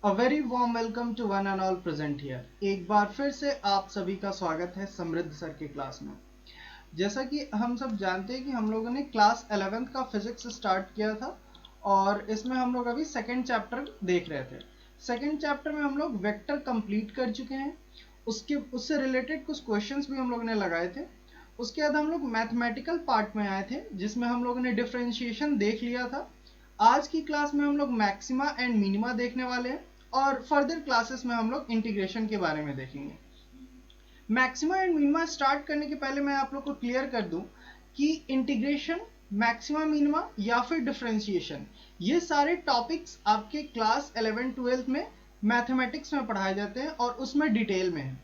A very warm welcome to one and all present here. एक बार फिर से आप सभी का स्वागत है समृद्ध सर की क्लास में। जैसा कि हम सब जानते हैं कि हम लोगों ने क्लास 11th का फिजिक्स स्टार्ट किया था और इसमें हम लोग अभी सेकंड चैप्टर देख रहे थे। सेकंड चैप्टर में हम लोग वेक्टर कंप्लीट कर चुके हैं। उससे रिलेटेड कुछ क्वेश्चंस भी हम लोग ने लगाए थे। उसके बाद हम लोग मैथमेटिकल पार्ट में आए थे जिसमें हम लोगों ने डिफरेंशिएशन देख लिया था। आज की क्लास में हम लोग मैक्सिमा एंड मिनिमा देखने वाले हैं और फर्दर क्लासेस में हम लोग इंटीग्रेशन के बारे में देखेंगे। मैक्सिमा एंड मिनिमा स्टार्ट करने के पहले मैं आप लोग को क्लियर कर दूं कि इंटीग्रेशन, मैक्सिमा मिनिमा या फिर डिफरेंशिएशन, ये सारे टॉपिक्स आपके क्लास 11-12 में मैथमेटिक्स में पढ़ाए जाते हैं और उसमें डिटेल में है।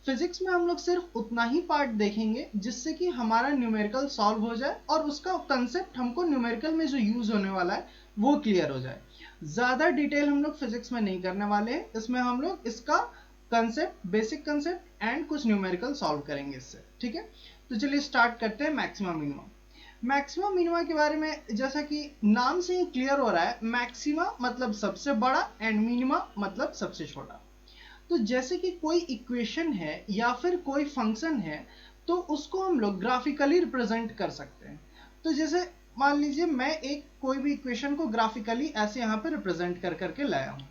फिजिक्स में हम लोग सिर्फ उतना ही पार्ट देखेंगे जिससे कि हमारा न्यूमेरिकल सॉल्व हो जाए और उसका कंसेप्ट हमको न्यूमेरिकल में जो यूज होने वाला है वो क्लियर हो जाए। ज्यादा डिटेल हम लोग फिजिक्स में नहीं करने वाले हैं, इसमें हम लोग इसका कंसेप्ट, बेसिक कंसेप्ट एंड कुछ न्यूमेरिकल सॉल्व करेंगे इससे। ठीक है, तो चलिए स्टार्ट करते हैं मैक्सिमा मिनिमा। मैक्सिमा मिनिमा के बारे में जैसा कि नाम से ही क्लियर हो रहा है, मैक्सिमा मतलब सबसे बड़ा एंड मिनिमा मतलब सबसे छोटा। तो जैसे कि कोई इक्वेशन है या फिर कोई फंक्शन है तो उसको हम लोग ग्राफिकली रिप्रेजेंट कर सकते हैं। तो जैसे मान लीजिए मैं एक कोई भी इक्वेशन को ग्राफिकली ऐसे यहाँ पे रिप्रेजेंट कर करके लाया हूँ।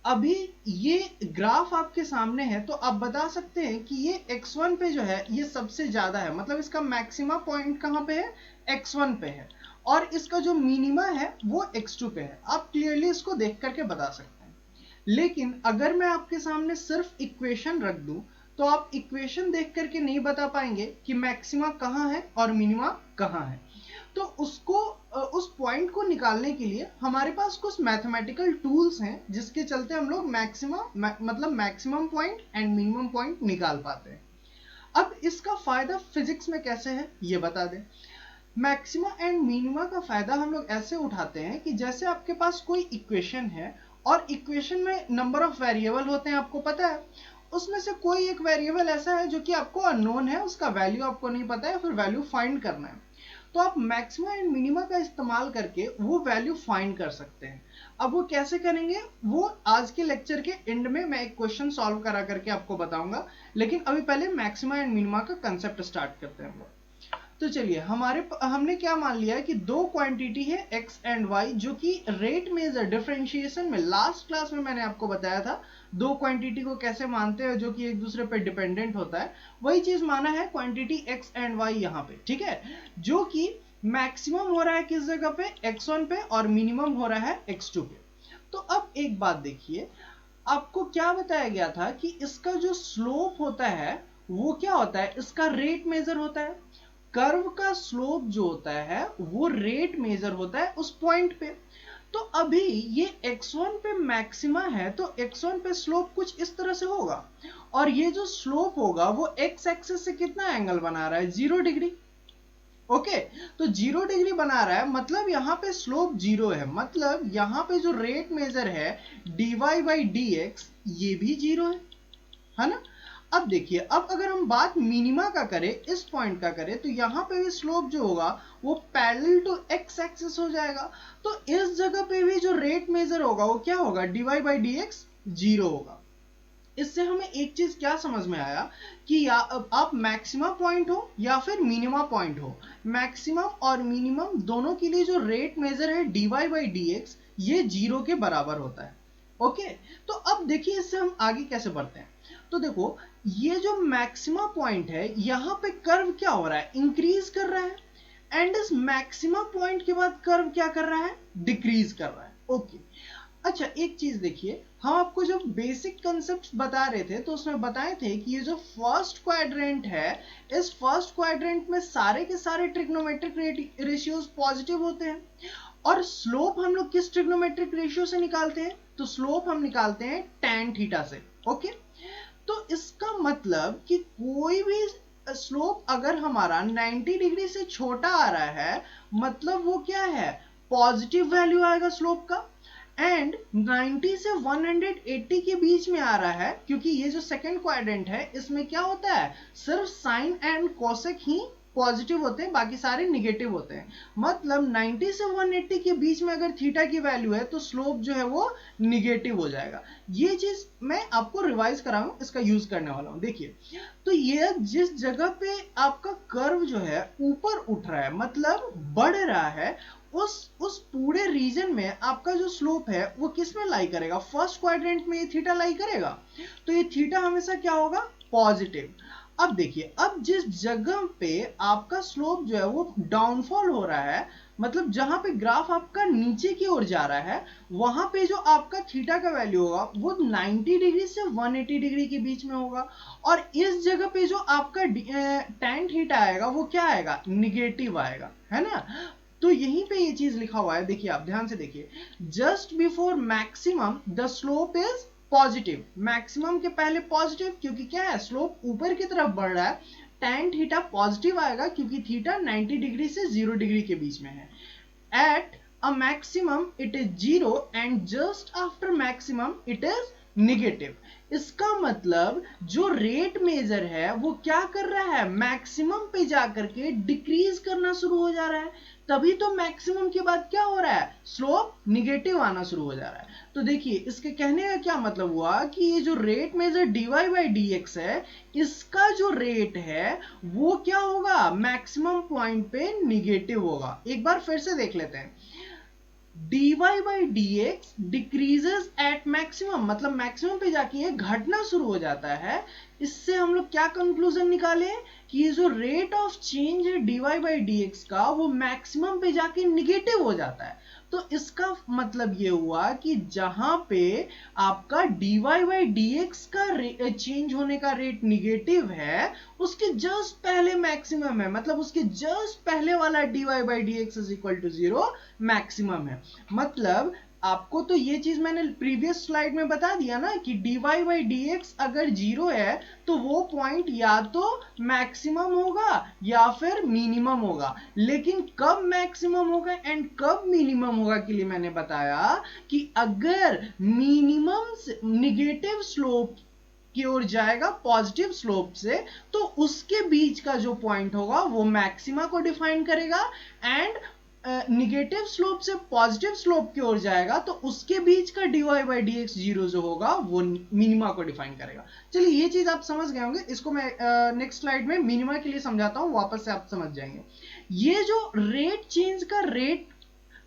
अभी ये ग्राफ आपके सामने है तो आप बता सकते हैं कि ये x1 पे जो है ये सबसे ज्यादा है, मतलब इसका मैक्सिमा पॉइंट कहाँ पे है, x1 पे है, और इसका जो मिनिमा है वो x2 पे है। आप क्लियरली इसको देख करके बता सकते हैं। लेकिन अगर मैं आपके सामने सिर्फ इक्वेशन रख दूं तो आप इक्वेशन देख करके नहीं बता पाएंगे कि मैक्सिमा कहाँ है और मिनिमा कहाँ है। तो उस पॉइंट को निकालने के लिए हमारे पास कुछ मैथमेटिकल टूल्स हैं जिसके चलते हम लोग मतलब maximum point and minimum point निकाल पाते हैं। अब इसका फायदा फिजिक्स में कैसे है ये बता दें। मैक्सिमा एंड मिनिमा का फायदा हम लोग ऐसे उठाते हैं कि जैसे आपके पास कोई इक्वेशन है और इक्वेशन में नंबर ऑफ वेरिएबल होते हैं, आपको पता है। उसमें से कोई एक वेरिएबल ऐसा है जो कि आपको अननोन है, उसका वैल्यू आपको नहीं पता है, फिर वैल्यू फाइंड करना है। तो आप मैक्सिमा एंड मिनिमा का इस्तेमाल करके वो वैल्यू फाइंड कर सकते हैं। अब वो कैसे करेंगे वो आज के लेक्चर के एंड में मैं एक क्वेश्चन सॉल्व करा करके आपको बताऊंगा। लेकिन अभी पहले मैक्सिमा एंड मिनिमा का कंसेप्ट स्टार्ट करते हैं हम लोग। तो चलिए हमने क्या मान लिया है कि दो क्वांटिटी है x एंड y जो कि रेट मेजर डिफरेंशिएशन में लास्ट क्लास में मैंने आपको बताया था दो क्वांटिटी को कैसे मानते हैं जो कि एक दूसरे पे डिपेंडेंट होता है। वही चीज माना है क्वांटिटी x एंड y यहाँ पे, ठीक है, जो कि मैक्सिमम हो रहा है किस जगह पे, x1 पे, और मिनिमम हो रहा है x2 पे। तो अब एक बात देखिए, आपको क्या बताया गया था कि इसका जो स्लोप होता है वो क्या होता है, इसका रेट मेजर होता है। कर्व का स्लोप जो होता है वो रेट मेजर होता है उस पॉइंट पे। तो अभी ये x1 पे मैक्सिमा है तो x1 पे स्लोप कुछ इस तरह से होगा, और ये जो स्लोप होगा वो x एक्सिस से कितना एंगल बना रहा है, 0 डिग्री। ओके, तो 0 डिग्री बना रहा है, मतलब यहाँ पे स्लोप 0 है, मतलब यहाँ पे जो रेट मेजर है dy बाई dx ये भी 0 है ना। अब देखिए, अब अगर हम बात मिनिमा का करें, इस पॉइंट का करें, तो यहाँ पे भी स्लोप जो होगा वो पैरेलल टू एक्स एक्सिस हो जाएगा। तो इस जगह पे भी जो रेट मेजर होगा वो क्या होगा, dy बाई dx 0 होगा। इससे हमें एक चीज क्या समझ में आया कि या आप मैक्सिमा पॉइंट हो या फिर मिनिमा पॉइंट हो, मैक्सिमम और मिनिमम दोनों के लिए जो रेट मेजर है dy बाई dx ये 0 के बराबर होता है। ओके, तो अब देखिए इससे हम आगे कैसे बढ़ते हैं। तो देखो, ये जो मैक्सिमा पॉइंट है यहाँ पे कर्व क्या हो रहा है, इंक्रीज कर रहा है, एंड इस मैक्सिमा पॉइंट के बाद कर्व क्या कर रहा है, डिक्रीज कर रहा है। ओके, अच्छा एक चीज देखिए, हम आपको जब बेसिक कंसेप्ट बता रहे थे तो उसमें बताए थे कि ये जो फर्स्ट क्वाड्रेंट है, इस फर्स्ट क्वाड्रेंट में सारे के सारे ट्रिग्नोमेट्रिक रेशियोज पॉजिटिव होते हैं। और स्लोप हम लोग किस ट्रिग्नोमेट्रिक रेशियो से निकालते हैं, तो स्लोप हम निकालते हैं tan थीटा से। ओके, तो इसका मतलब कि कोई भी स्लोप अगर हमारा 90 डिग्री से छोटा आ रहा है मतलब वो क्या है, पॉजिटिव वैल्यू आएगा स्लोप का। एंड 90 से 180 के बीच में आ रहा है क्योंकि ये जो सेकंड क्वाड्रेंट है इसमें क्या होता है, सिर्फ साइन एंड कोसेक ही पॉजिटिव होते हैं, बाकी सारे निगेटिव होते हैं। मतलब 90 से 180 के बीच में अगर थीटा की वैल्यू है तो स्लोप जो है वो निगेटिव हो जाएगा। ये चीज मैं आपको रिवाइज कराऊं, इसका यूज करने वाला हूं। देखिए, तो ये जिस जगह पे आपका कर्व जो है ऊपर उठ रहा है, मतलब बढ़ रहा है, उस पूरे रीजन में आपका जो स्लोप है वो किस में लाई करेगा? फर्स्ट क्वाड्रेंट में ये थीटा लाई करेगा। तो ये थीटा हमेशा क्या होगा? पॉजिटिव। अब देखिए, अब जिस जगह पे आपका स्लोप जो है वो डाउनफॉल हो रहा है, मतलब जहां पे ग्राफ आपका नीचे की ओर जा रहा है, वहां पे जो आपका थीटा का वैल्यू होगा वो 90 डिग्री से 180 डिग्री के बीच में होगा। और इस जगह पे जो आपका tan थीटा आएगा वो क्या आएगा? निगेटिव आएगा, है ना। तो यहीं पे ये चीज लिखा हुआ है, देखिए आप ध्यान से देखिए, just before maximum the slope is positive. Maximum के पहले पॉजिटिव, क्योंकि क्या है? स्लोप ऊपर की तरफ बढ़ रहा है। tan थीटा पॉजिटिव आएगा क्योंकि थीटा 90 डिग्री से 0 डिग्री के बीच में है। At a maximum it is 0 and just after maximum it is negative। इसका मतलब जो रेट मेजर है वो क्या कर रहा है? मैक्सिमम पे जाकर के डिक्रीज करना शुरू हो जा रहा है। तभी तो मैक्सिमम के बाद क्या हो रहा है? स्लोप निगेटिव आना शुरू हो जा रहा है। तो देखिए, इसके कहने का क्या मतलब हुआ कि ये जो रेट मेजर dy/dx है, इसका जो रेट है वो क्या होगा? मैक्सिमम पॉइंट पे निगेटिव होगा। एक बार फिर से देख लेते हैं, dy/dx डिक्रीजेस एट मैक्सिमम, मतलब मैक्सिमम पे जाके ये घटना शुरू हो जाता है। इससे हम लोग क्या कंक्लूजन निकाले कि ये जो रेट ऑफ चेंज है dy/dx का वो मैक्सिमम पे जाके निगेटिव हो जाता है। तो इसका मतलब ये हुआ कि जहां पे आपका dy/dx का चेंज होने का रेट निगेटिव है, उसके जस्ट पहले मैक्सिमम है, मतलब उसके जस्ट पहले वाला dy/dx is equal to 0 maximum है। मतलब आपको तो ये चीज मैंने प्रीवियस स्लाइड में बता दिया ना कि dy/dx अगर 0 है तो वो पॉइंट या तो मैक्सिमम होगा या फिर मिनिमम होगा। लेकिन कब मैक्सिमम होगा एंड कब मिनिमम होगा के लिए मैंने बताया कि अगर मिनिमम निगेटिव स्लोप की ओर जाएगा पॉजिटिव स्लोप से, तो उसके बीच का जो पॉइंट होगा वो मैक्सिमा को डिफाइन करेगा। एंड निगेटिव स्लोप से पॉजिटिव स्लोप की ओर जाएगा तो उसके बीच का dy/dx 0 जो होगा वो मिनिमा को डिफाइन करेगा। चलिए, ये चीज आप समझ गए होंगे। इसको मैं नेक्स्ट स्लाइड में मिनिमा के लिए समझाता हूं, वापस से आप समझ जाएंगे। ये जो रेट चेंज का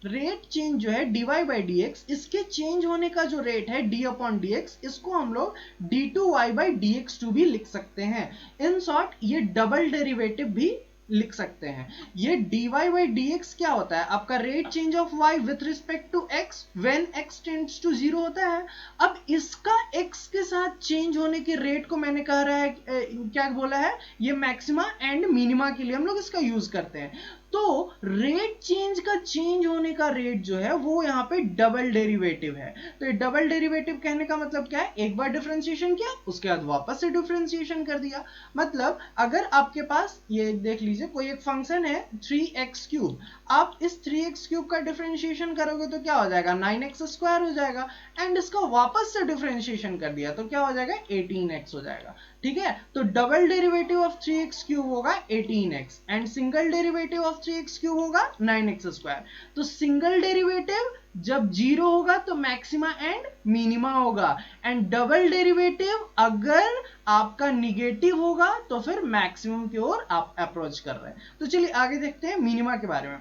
रेट चेंज जो है dy/dx, इसके चेंज होने का जो रेट है d/dx, इसको हम लोग d2y/dx2 भी लिख सकते हैं। इन शॉर्ट ये डबल डेरिवेटिव भी लिख सकते हैं। ये dy/dx क्या होता है? आपका rate change of y with respect to x when x tends to 0 होता है। अब इसका x के साथ चेंज होने के रेट को मैंने कह रहा है क्या बोला है? ये मैक्सिमा एंड मिनिमा के लिए हम लोग इसका यूज करते हैं। तो रेट चेंज का चेंज होने का रेट जो है वो यहाँ पे डबल डेरिवेटिव है। तो ये डबल डेरिवेटिव कहने का मतलब क्या है? एक बार डिफरेंशिएशन किया, उसके बाद वापस से डिफरेंशिएशन कर दिया। मतलब अगर आपके पास ये देख लीजिए, कोई एक फंक्शन है 3x3, आप इस 3x3 का डिफरेंशिएशन करोगे तो क्या हो जाएगा? 9x² हो जाएगा। एंड इसका वापस से डिफरेंशिएशन कर दिया तो क्या हो जाएगा? 18x हो जाएगा। ठीक है, तो डबल डेरिवेटिव ऑफ 3x³ होगा 18x and single derivative of 3x³ होगा 9x²। तो सिंगल डेरिवेटिव जब 0 होगा तो मैक्सिमा एंड मिनिमा होगा, एंड डबल डेरिवेटिव अगर आपका निगेटिव होगा तो फिर मैक्सिमम की ओर आप अप्रोच कर रहे हैं। तो चलिए आगे देखते हैं मिनिमा के बारे में।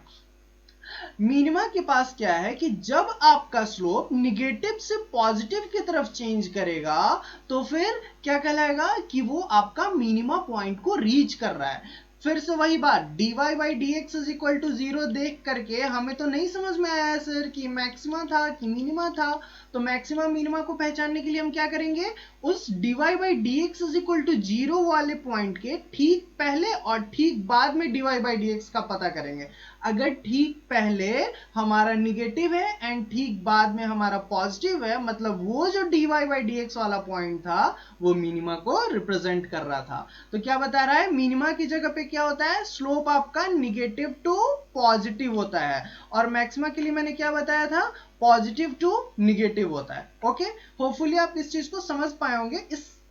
मिनिमा के पास क्या है कि जब आपका स्लोप निगेटिव से पॉजिटिव की तरफ चेंज करेगा तो फिर क्या कहलाएगा कि वो आपका मिनिमा पॉइंट को रीच कर रहा है। फिर से वही बात, dy/dx इज इक्वल टू 0 देख करके हमें तो नहीं समझ में आया सर कि मैक्सिमा था कि मिनिमा था। तो मैक्सिमा मिनिमा को पहचानने के लिए हम क्या करेंगे? उस dy/dx इज इक्वल टू 0 वाले पॉइंट के ठीक पहले और ठीक बाद में dy/dx का पता करेंगे। अगर ठीक पहले हमारा निगेटिव है एंड ठीक बाद में हमारा पॉजिटिव है, मतलब वो जो dy/dx वाला पॉइंट था वो मिनिमा को रिप्रेजेंट कर रहा था। तो क्या बता रहा है? मिनिमा की जगह पे क्या होता है? स्लोप आपका निगेटिव टू पॉजिटिव होता है। और मैक्सिमा के लिए मैंने क्या बताया था? पॉजिटिव टू निगेटिव होता है। ओके, होपफुली आप इस चीज को समझ पाए होंगे।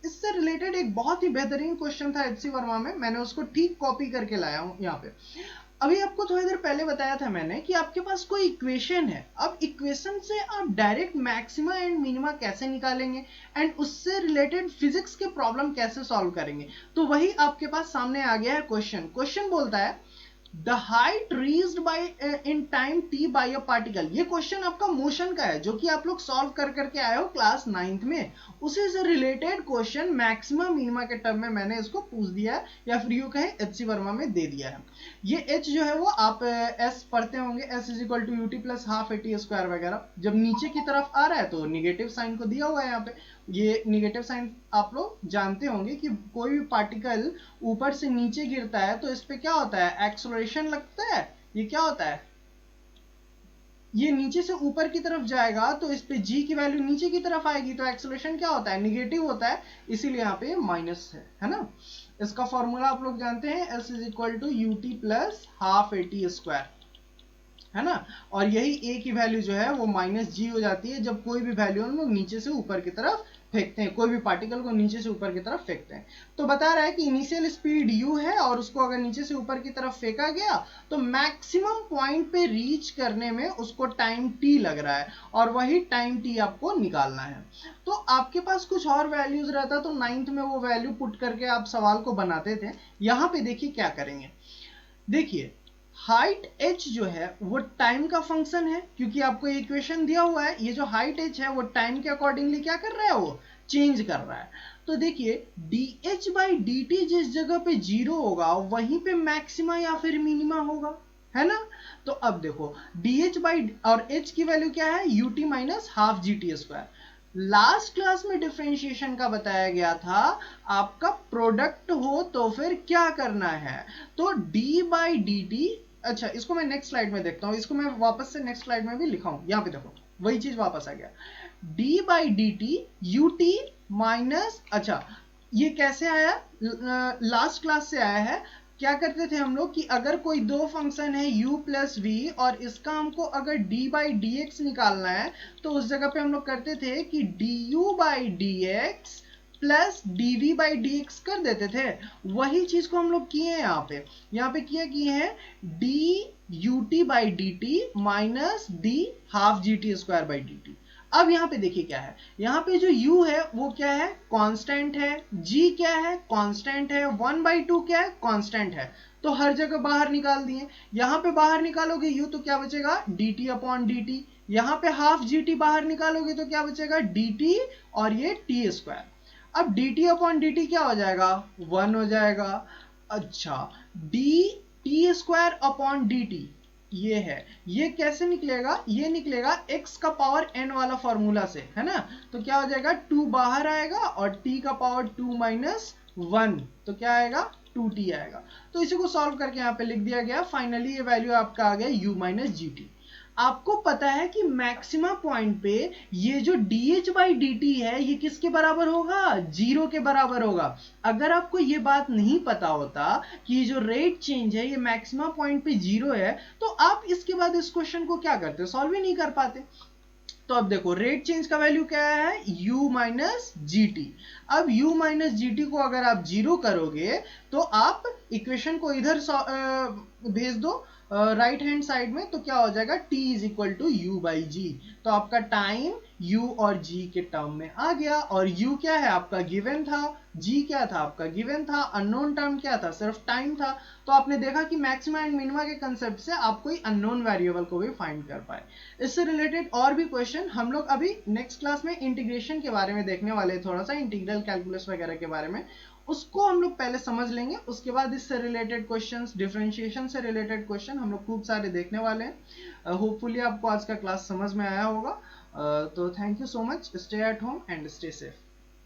इससे रिलेटेड एक बहुत ही बेहतरीन क्वेश्चन था एचसी वर्मा में, मैंने उसको ठीक कॉपी करके लाया हूं यहाँ पे। अभी आपको थोड़ी देर पहले बताया था मैंने कि आपके पास कोई इक्वेशन है, अब इक्वेशन से आप डायरेक्ट मैक्सिमा एंड मिनिमा कैसे निकालेंगे एंड उससे रिलेटेड फिजिक्स के प्रॉब्लम कैसे सॉल्व करेंगे। तो वही आपके पास सामने आ गया है क्वेश्चन। क्वेश्चन बोलता है the height reached by in time T by a particle. ये क्वेश्चन आपका मोशन का है जो कि आप लोग सॉल्व कर करके आए हो क्लास 9th में। उसी से रिलेटेड क्वेश्चन मैक्सिमम मिनिमा के टर्म में मैंने इसको पूछ दिया है, या फिर यूं कहें एचसी वर्मा में दे दिया है। ये एच जो है वो आप एस पढ़ते होंगे, S is equal to UT plus half AT square वगैरह। जब नीचे की तरफ आ रहा है तो निगेटिव साइन को दिया हुआ है यहाँ पे, ये निगेटिव साइन आप लोग जानते होंगे कि कोई भी पार्टिकल ऊपर से नीचे गिरता है तो इस पे क्या होता है, एक्सेलरेशन लगता है। ये क्या होता है, ये नीचे से ऊपर की तरफ जाएगा तो इस पे g की वैल्यू नीचे की तरफ आएगी, तो एक्सेलरेशन क्या होता है, निगेटिव होता है, इसीलिए यहाँ पे माइनस है ना। इसका फॉर्मूला आप लोग जानते हैं, s is equal to UT plus half AT square, है ना। और यही a की वैल्यू जो है वो माइनस जी हो जाती है जब कोई भी वैल्यू हम लोग नीचे से ऊपर की तरफ फेंकते हैं, कोई भी पार्टिकल को नीचे से ऊपर की तरफ फेंकते हैं। तो बता रहा है कि इनिशियल स्पीड u है और उसको अगर नीचे से ऊपर की तरफ फेंका गया तो मैक्सिमम पॉइंट पे रीच करने में उसको टाइम t लग रहा है, और वही टाइम t आपको निकालना है। तो आपके पास कुछ और वैल्यूज रहता तो 9th में वो वैल्यू पुट करके आप सवाल को बनाते थे। यहाँ पे देखिए क्या करेंगे, देखिए हाइट h जो है वो टाइम का फंक्शन है, क्योंकि आपको इक्वेशन दिया हुआ है, ये जो हाइट h है वो टाइम के अकॉर्डिंगली क्या कर रहा है, वो चेंज कर रहा है। तो देखिए dh बाई dt जिस जगह पे जीरो होगा वहीं पे मैक्सिमा या फिर मिनिमा होगा, है ना। तो अब देखो dh बाई और h की वैल्यू क्या है, ut minus half G T square. Last class में डिफरेंशिएशन का बताया गया था, आपका प्रोडक्ट हो तो फिर क्या करना है, तो d बाई डी टी। अच्छा इसको मैं नेक्स्ट स्लाइड में देखता हूँ, इसको मैं वापस से नेक्स्ट स्लाइड में भी लिखा हूं, यहाँ पे देखो वही चीज वापस आ गया, d by D T U T minus, अच्छा ये कैसे आया, लास्ट क्लास से आया है। क्या करते थे हम लोग कि अगर कोई दो फंक्शन है u प्लस वी और इसका हमको अगर d बाई डी एक्स निकालना है तो उस जगह पे हम लोग करते थे कि du by D x plus dv by D x कर देते थे। वही चीज को हम लोग किए हैं यहाँ पे किए हैं d ut by D T minus d half G T square by D T. अब यहाँ पे देखिए क्या है, यहाँ पे जो u है वो क्या है, कांस्टेंट है, g क्या है, कांस्टेंट है, 1/2 क्या है, कांस्टेंट है। तो हर जगह बाहर निकाल दिए, यहाँ पे बाहर निकालोगे u तो क्या बचेगा, dt अपॉन dt। यहाँ पे हाफ gt बाहर निकालोगे तो क्या बचेगा, dt और ये t स्क्वायर। अब dt अपॉन dt क्या हो जाएगा, 1 हो जाएगा। अच्छा dt स्क्वायर अपॉन dt ये है, ये कैसे निकलेगा, ये निकलेगा x का पावर n वाला फॉर्मूला से, है ना। तो क्या हो जाएगा, 2 बाहर आएगा और t का पावर 2 माइनस 1, तो क्या आएगा, 2t आएगा। तो इसी को सॉल्व करके यहाँ पे लिख दिया गया, फाइनली ये वैल्यू आपका आ गया u माइनस जी टी। आपको पता है कि मैक्सिमा पॉइंट पे ये जो dh बाई dt है ये किसके बराबर होगा, 0 के बराबर होगा। अगर आपको ये बात नहीं पता होता कि ये जो रेट चेंज है ये मैक्सिमा पॉइंट पे 0 है तो आप इसके बाद इस क्वेश्चन को क्या करते, सॉल्व ही नहीं कर पाते। तो अब देखो रेट चेंज का वैल्यू क्या है, u माइनस जी टी। अब u माइनस जी टी को अगर आप 0 करोगे तो आप इक्वेशन को इधर भेज दो राइट हैंड साइड में, तो क्या हो जाएगा, t is equal to U by G. तो आपका टाइम u और g के टर्म में आ गया, और u क्या है आपका गिवन था, g क्या था आपका गिवन था, अननोन टर्म क्या था, सिर्फ टाइम था। तो आपने देखा कि मैक्सिमा एंड मिनिमा के कंसेप्ट से आप कोई अननोन वेरिएबल को भी फाइंड कर पाए। इससे रिलेटेड और भी क्वेश्चन हम लोग अभी नेक्स्ट क्लास में इंटीग्रेशन के बारे में देखने वाले हैं, थोड़ा सा इंटीग्रल कैलकुलस वगैरह के बारे में, उसको हम लोग पहले समझ लेंगे। उसके बाद इससे रिलेटेड क्वेश्चंस, डिफरेंशिएशन से रिलेटेड क्वेश्चन हम लोग खूब सारे देखने वाले हैं। होपफुली आपको आज का क्लास समझ में आया होगा। तो thank you so much, stay at home and stay safe.